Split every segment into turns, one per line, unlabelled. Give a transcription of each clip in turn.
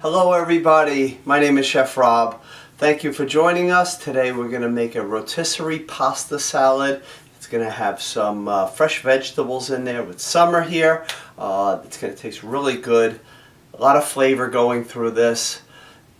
Hello everybody, my name is Chef Rob. Thank you for joining us. Today we're going to make a rotisserie pasta salad. It's going to have some fresh vegetables in there with summer here. It's going to taste really good. A lot of flavor going through this.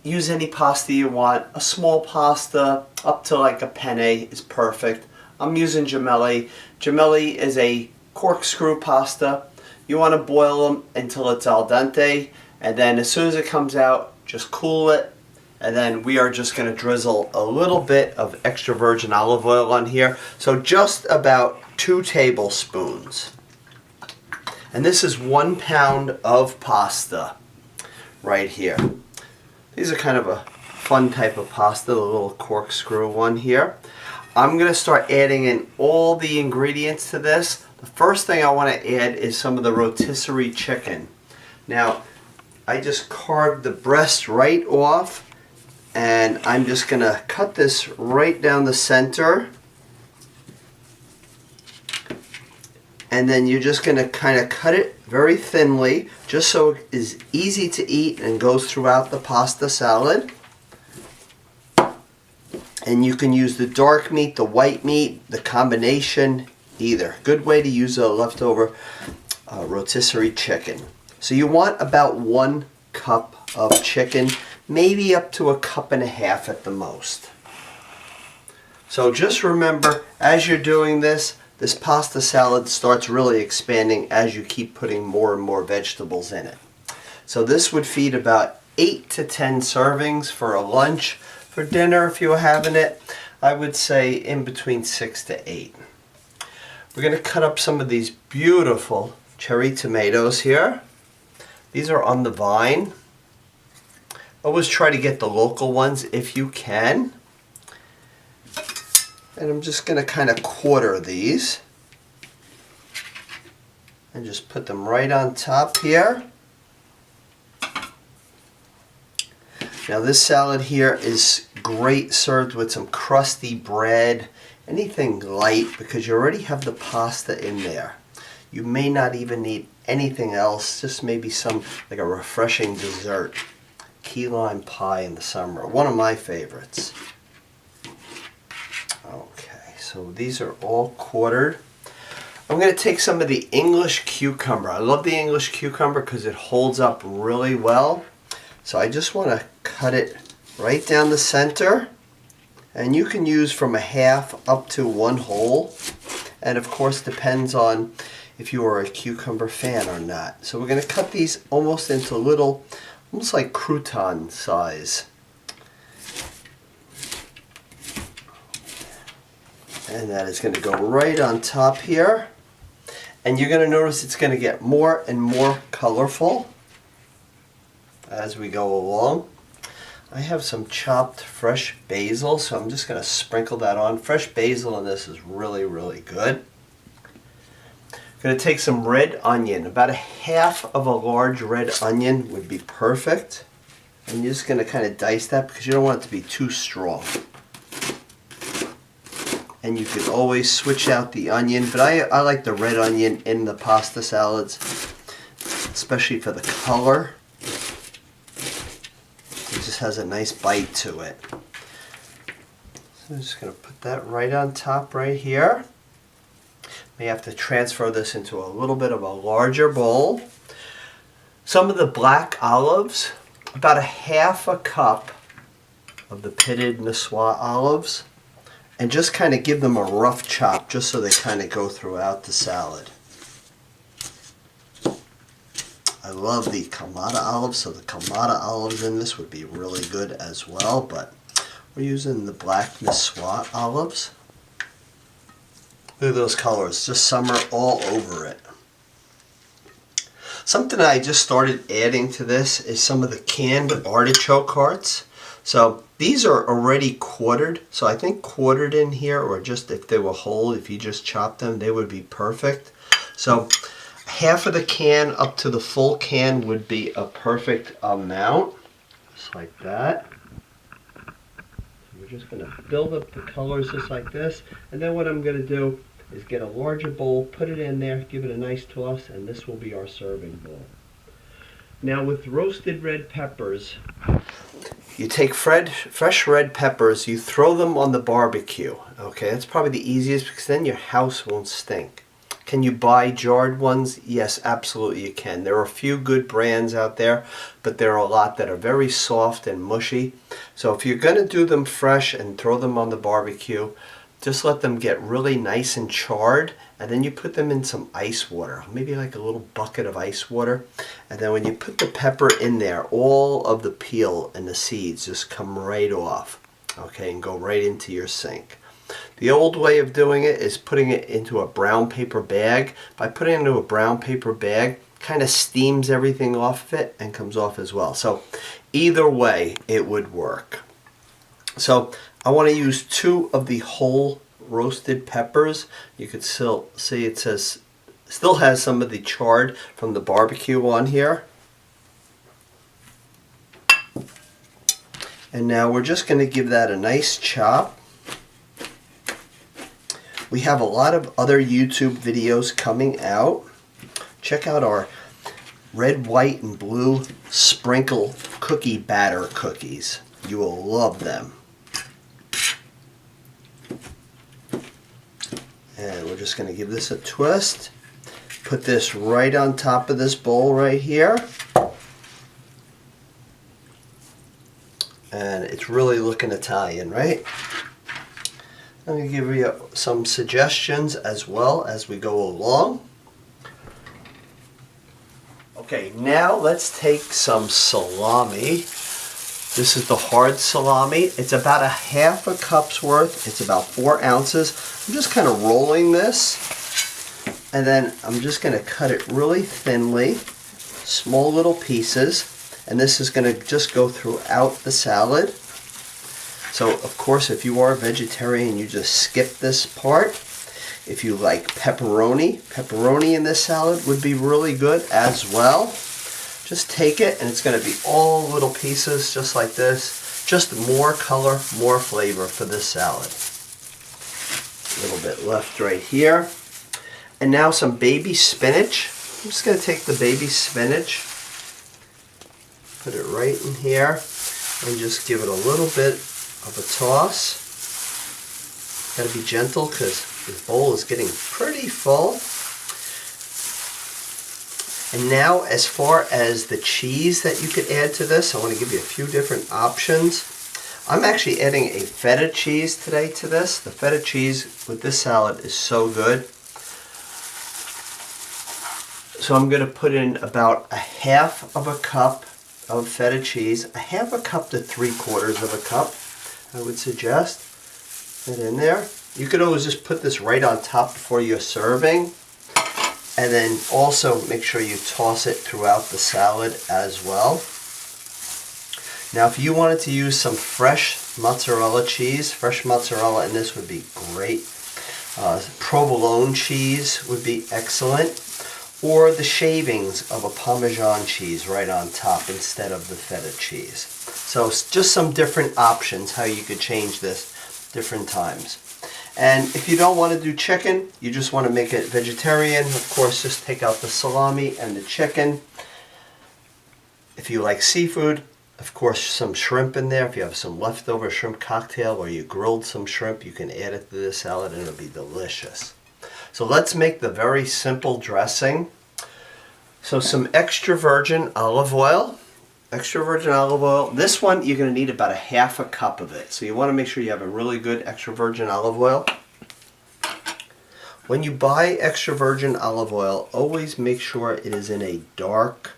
Use any pasta you want. A small pasta up to like a penne is perfect. I'm using gemelli. Gemelli is a corkscrew pasta. You want to boil them until it's al dente. And then as soon as it comes out, just cool it. And then we are just going to drizzle a little bit of extra virgin olive oil on here. So just about 2 tablespoons. And this is 1 pound of pasta right here. These are kind of a fun type of pasta, the little corkscrew one here. I'm going to start adding in all the ingredients to this. The first thing I want to add is some of the rotisserie chicken. Now, I just carved the breast right off, and I'm just going to cut this right down the center. And then you're just going to kind of cut it very thinly, just so it is easy to eat and goes throughout the pasta salad. And you can use the dark meat, the white meat, the combination, either. Good way to use a leftover rotisserie chicken. So you want about 1 cup of chicken, maybe up to 1.5 cups at the most. So just remember, as you're doing this pasta salad starts really expanding as you keep putting more and more vegetables in it. So this would feed about 8 to 10 servings for a lunch. For dinner, if you were having it, I would say in between 6 to 8. We're going to cut up some of these beautiful cherry tomatoes here. These are on the vine. Always try to get the local ones if you can. And I'm just going to kind of quarter these. And just put them right on top here. Now this salad here is great served with some crusty bread. Anything light, because you already have the pasta in there. You may not even need anything else, just maybe some, like a refreshing dessert. Key lime pie in the summer, one of my favorites. Okay, so these are all quartered. I'm going to take some of the English cucumber. I love the English cucumber because it holds up really well. So I just want to cut it right down the center. And you can use from 1/2 up to 1 whole. And of course depends on if you are a cucumber fan or not. So we're going to cut these almost into little, almost like crouton size. And that is going to go right on top here. And you're going to notice it's going to get more and more colorful as we go along. I have some chopped fresh basil, so I'm just going to sprinkle that on. Fresh basil in this is really, really good. I'm going to take some red onion. About 1/2 of a large red onion would be perfect. And you're just going to kind of dice that because you don't want it to be too strong. And you can always switch out the onion, but I like the red onion in the pasta salads, especially for the color. It just has a nice bite to it. So I'm just going to put that right on top right here. May have to transfer this into a little bit of a larger bowl. Some of the black olives, about 1/2 cup of the pitted Niçoise olives, and just kind of give them a rough chop just so they kind of go throughout the salad. I love the Kalamata olives, so the Kalamata olives in this would be really good as well, but we're using the black Niçoise olives. Look at those colors, just summer all over it. Something I just started adding to this is some of the canned artichoke hearts. So these are already quartered, so I think quartered in here, or just if they were whole, if you just chop them, they would be perfect. So 1/2 of the can up to the full can would be a perfect amount, just like that. So we're just going to build up the colors just like this, and then what I'm going to do is get a larger bowl, put it in there, give it a nice toss, and this will be our serving bowl. Now with roasted red peppers, you take fresh red peppers, you throw them on the barbecue. Okay, that's probably the easiest because then your house won't stink. Can you buy jarred ones? Yes, absolutely you can. There are a few good brands out there, but there are a lot that are very soft and mushy. So if you're going to do them fresh and throw them on the barbecue, just let them get really nice and charred, and then you put them in some ice water, maybe like a little bucket of ice water. And then when you put the pepper in there, all of the peel and the seeds just come right off, okay, and go right into your sink. The old way of doing it is putting it into a brown paper bag. By putting it into a brown paper bag, kind of steams everything off of it and comes off as well. So either way, it would work. So I want to use 2 of the whole roasted peppers. You could still see it says, still has some of the charred from the barbecue on here. And now we're just going to give that a nice chop. We have a lot of other YouTube videos coming out. Check out our red, white, and blue sprinkle cookie batter cookies. You will love them. And we're just going to give this a twist. Put this right on top of this bowl right here. And it's really looking Italian, right? I'm going to give you some suggestions as well as we go along. Okay, now let's take some salami. This is the hard salami. It's about a half a cup's worth. It's about 4 ounces. I'm just kind of rolling this, and then I'm just going to cut it really thinly, small little pieces, and this is going to just go throughout the salad. So of course, if you are a vegetarian, you just skip this part. If you like pepperoni in this salad would be really good as well. Just take it, and it's going to be all little pieces just like this. Just more color, more flavor for this salad. A little bit left right here. And now some baby spinach. I'm just going to take the baby spinach, put it right in here, and just give it a little bit of a toss. Got to be gentle because this bowl is getting pretty full. And now, as far as the cheese that you could add to this, I want to give you a few different options. I'm actually adding a feta cheese today to this. The feta cheese with this salad is so good. So I'm going to put in about a half of a cup of feta cheese, a half a cup to 3/4 of a cup, I would suggest. Put in there. You could always just put this right on top before you're serving. And then also make sure you toss it throughout the salad as well. Now if you wanted to use some fresh mozzarella cheese, fresh mozzarella in this would be great. Provolone cheese would be excellent. Or the shavings of a Parmesan cheese right on top instead of the feta cheese. So just some different options how you could change this different times. And if you don't want to do chicken, you just want to make it vegetarian, of course just take out the salami and the chicken. If you like seafood, of course some shrimp in there. If you have some leftover shrimp cocktail or you grilled some shrimp, you can add it to the salad and it'll be delicious. So let's make the very simple dressing. So some extra virgin olive oil. Extra virgin olive oil. This one you're going to need about a half a cup of it. So you want to make sure you have a really good extra virgin olive oil. When you buy extra virgin olive oil, always make sure it is in a dark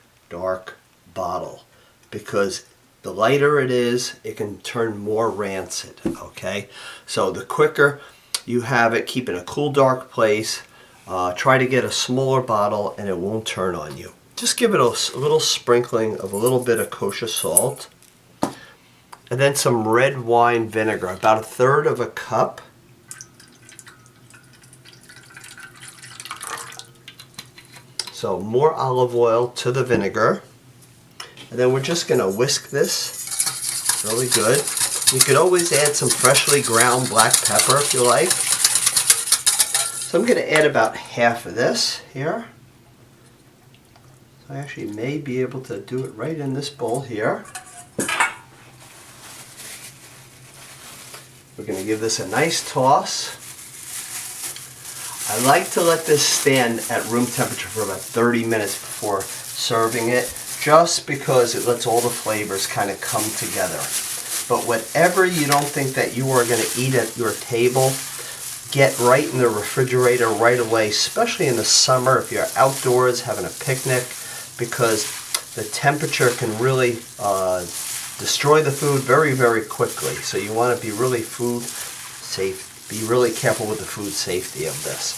bottle. Because the lighter it is, it can turn more rancid. Okay? So the quicker you have it, keep it in a cool, dark place. Try to get a smaller bottle and it won't turn on you. Just give it a little sprinkling of a little bit of kosher salt. And then some red wine vinegar, about 1/3 of a cup. So more olive oil to the vinegar. And then we're just going to whisk this really good. You could always add some freshly ground black pepper if you like. So I'm going to add about half of this here. I actually may be able to do it right in this bowl here. We're going to give this a nice toss. I like to let this stand at room temperature for about 30 minutes before serving it, just because it lets all the flavors kind of come together. But whatever you don't think that you are going to eat at your table, get right in the refrigerator right away, especially in the summer if you're outdoors having a picnic, because the temperature can really destroy the food very, very quickly. So you want to be really food safe. Be really careful with the food safety of this.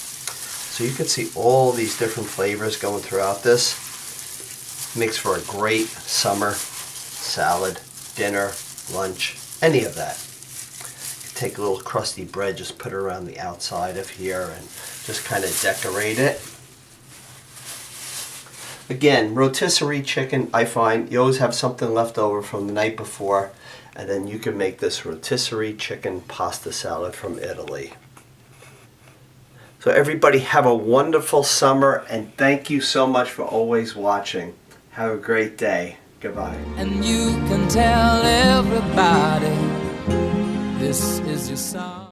So you can see all these different flavors going throughout this. Makes for a great summer salad, dinner, lunch, any of that. Take a little crusty bread, just put it around the outside of here and just kind of decorate it. Again, rotisserie chicken, I find you always have something left over from the night before, and then you can make this rotisserie chicken pasta salad from Italy. So everybody have a wonderful summer, and thank you so much for always watching. Have a great day. Goodbye.
And you can tell everybody this is your song.